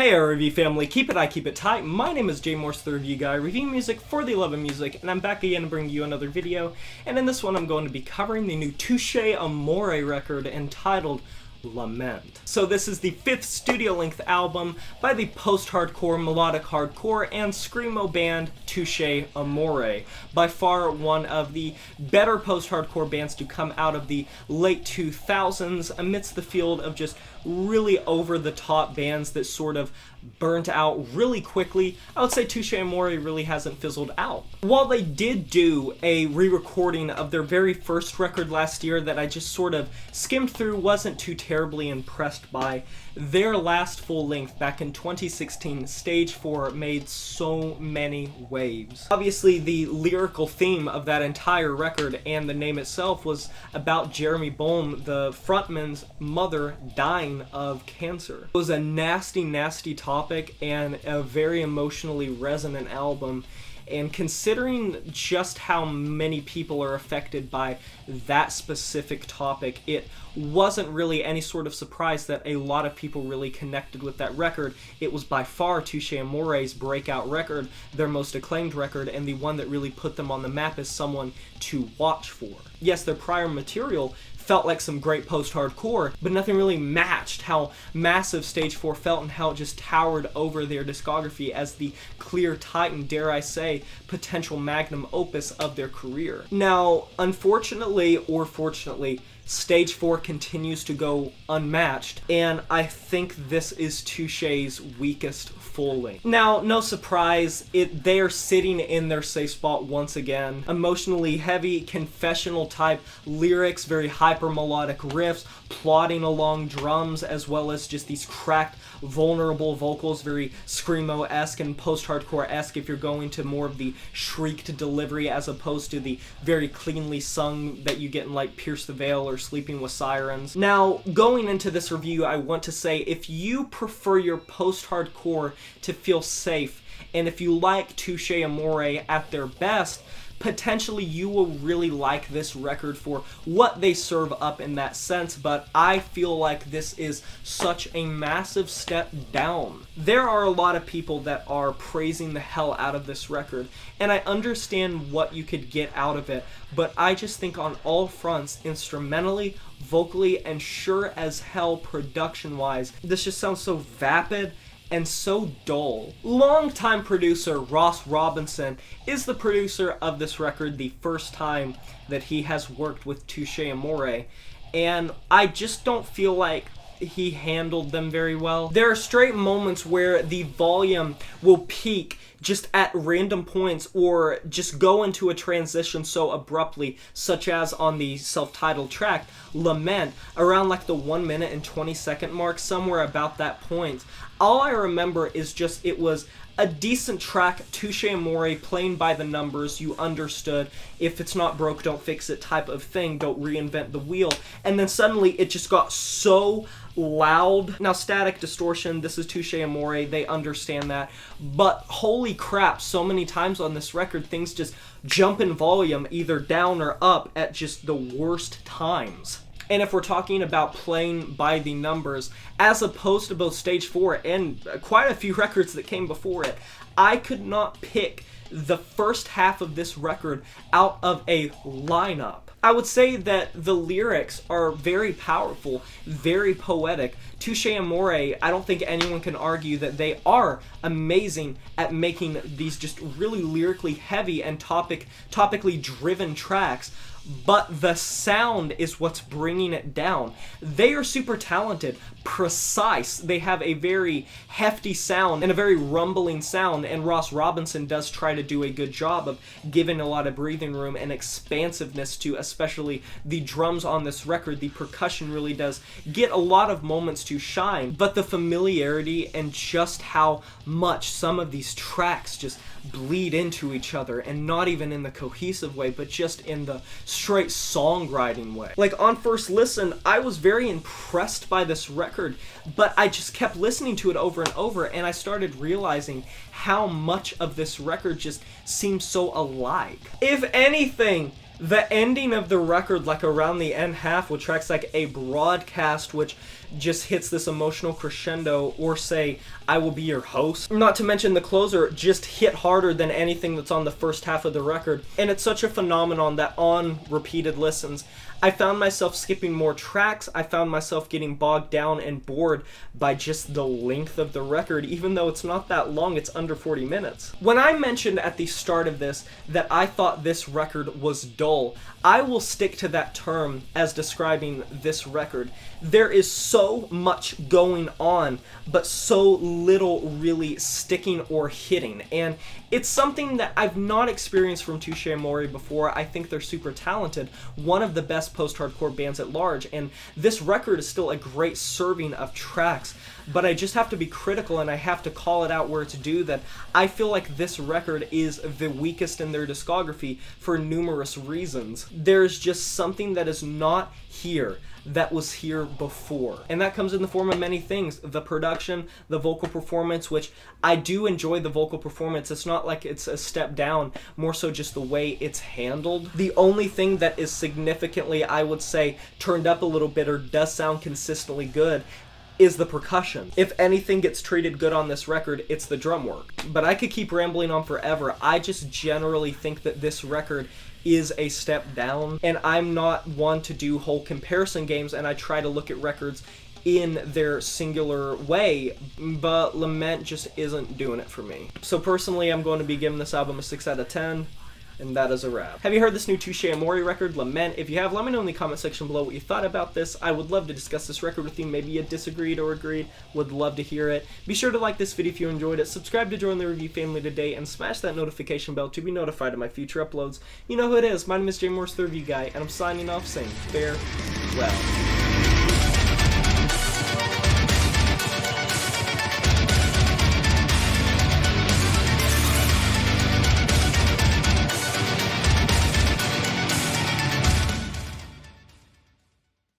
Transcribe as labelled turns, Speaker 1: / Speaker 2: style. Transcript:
Speaker 1: Hey RV family, keep it tight. My name is Jay Morse, the Review Guy, reviewing music for the love of music, and I'm back again to bring you another video. And in this one I'm going to be covering the new Touché Amoré record entitled Lament. So this is the 5th studio-length album by the post-hardcore, melodic hardcore, and screamo band Touché Amoré. By far one of the better post-hardcore bands to come out of the late 2000s amidst the field of just really over-the-top bands that sort of burnt out really quickly. I would say Touché Amoré really hasn't fizzled out. While they did do a re-recording of their very first record last year that I just sort of skimmed through, wasn't too terribly impressed by, their last full length back in 2016, Stage 4, made so many waves. Obviously the lyrical theme of that entire record and the name itself was about Jeremy Boehm, the frontman's mother, dying of cancer. It was a nasty topic and a very emotionally resonant album. And considering just how many people are affected by that specific topic, it wasn't really any sort of surprise that a lot of people really connected with that record. It was by far Touché Amoré's breakout record, their most acclaimed record, and the one that really put them on the map as someone to watch for. Yes, their prior material felt like some great post-hardcore, but nothing really matched how massive Stage 4 felt and how it just towered over their discography as the clear titan, dare I say, potential magnum opus of their career. Now, unfortunately or fortunately, Stage 4 continues to go unmatched, and I think this is Touché's weakest full length. Now, no surprise, they are sitting in their safe spot once again. Emotionally heavy, confessional type lyrics, very hyper melodic riffs, plodding along drums, as well as just these cracked, vulnerable vocals, very screamo-esque and post-hardcore-esque if you're going to more of the shrieked delivery as opposed to the very cleanly sung that you get in like Pierce the Veil or Sleeping with Sirens. Now, going into this review, I want to say if you prefer your post-hardcore to feel safe, and if you like Touché Amoré at their best, potentially you will really like this record for what they serve up in that sense, but I feel like this is such a massive step down. There are a lot of people that are praising the hell out of this record, and I understand what you could get out of it, but I just think on all fronts, instrumentally, vocally, and sure as hell production-wise, this just sounds so vapid and so dull. Longtime producer Ross Robinson is the producer of this record the first time that he has worked with Touché Amoré, and I just don't feel like he handled them very well. There are straight moments where the volume will peak just at random points or just go into a transition so abruptly, such as on the self-titled track, Lament, around like the 1 minute and 20-second mark, somewhere about that point. All I remember is just it was a decent track, Touché Amoré, playing by the numbers, you understood, if it's not broke, don't fix it type of thing, don't reinvent the wheel, and then suddenly it just got so loud. Now, static distortion, this is Touché Amoré, they understand that, but holy crap, so many times on this record, things just jump in volume, either down or up, at just the worst times. And if we're talking about playing by the numbers, as opposed to both Stage 4 and quite a few records that came before it, I could not pick the first half of this record out of a lineup. I would say that the lyrics are very powerful, very poetic. Touché Amoré, I don't think anyone can argue that they are amazing at making these just really lyrically heavy and topically driven tracks. But the sound is what's bringing it down. They are super talented, precise. They have a very hefty sound and a very rumbling sound, and Ross Robinson does try to do a good job of giving a lot of breathing room and expansiveness to especially the drums on this record. The percussion really does get a lot of moments to shine, but the familiarity and just how much some of these tracks just bleed into each other, and not even in the cohesive way, but just in the straight songwriting way. Like, on first listen, I was very impressed by this record, but I just kept listening to it over and over, and I started realizing how much of this record just seems so alike. If anything, the ending of the record, like around the end half, with tracks like A Broadcast, which just hits this emotional crescendo, or say, I Will Be Your Host. Not to mention the closer just hit harder than anything that's on the first half of the record. And it's such a phenomenon that on repeated listens, I found myself skipping more tracks. I found myself getting bogged down and bored by just the length of the record, even though it's not that long, it's under 40 minutes. When I mentioned at the start of this that I thought this record was dull, I will stick to that term as describing this record. There is so much going on, but so little really sticking or hitting. And it's something that I've not experienced from Touché Amoré before. I think they're super talented, one of the best post-hardcore bands at large, and this record is still a great serving of tracks, but I just have to be critical and I have to call it out where it's due that I feel like this record is the weakest in their discography for numerous reasons. There's just something that is not here that was here before. And that comes in the form of many things. The production, the vocal performance, which I do enjoy the vocal performance. It's not like it's a step down, more so just the way it's handled. The only thing that is significantly, I would say, turned up a little bit or does sound consistently good is the percussion. If anything gets treated good on this record, it's the drum work. But I could keep rambling on forever. I just generally think that this record is a step down, and I'm not one to do whole comparison games, and I try to look at records in their singular way, but Lament just isn't doing it for me. So personally, I'm going to be giving this album a 6 out of 10. And that is a wrap. Have you heard this new Touché Amoré record, Lament? If you have, let me know in the comment section below what you thought about this. I would love to discuss this record with you. Maybe you disagreed or agreed. Would love to hear it. Be sure to like this video if you enjoyed it. Subscribe to join the review family today, and smash that notification bell to be notified of my future uploads. You know who it is. My name is Jay Morse, the Review Guy, and I'm signing off saying farewell.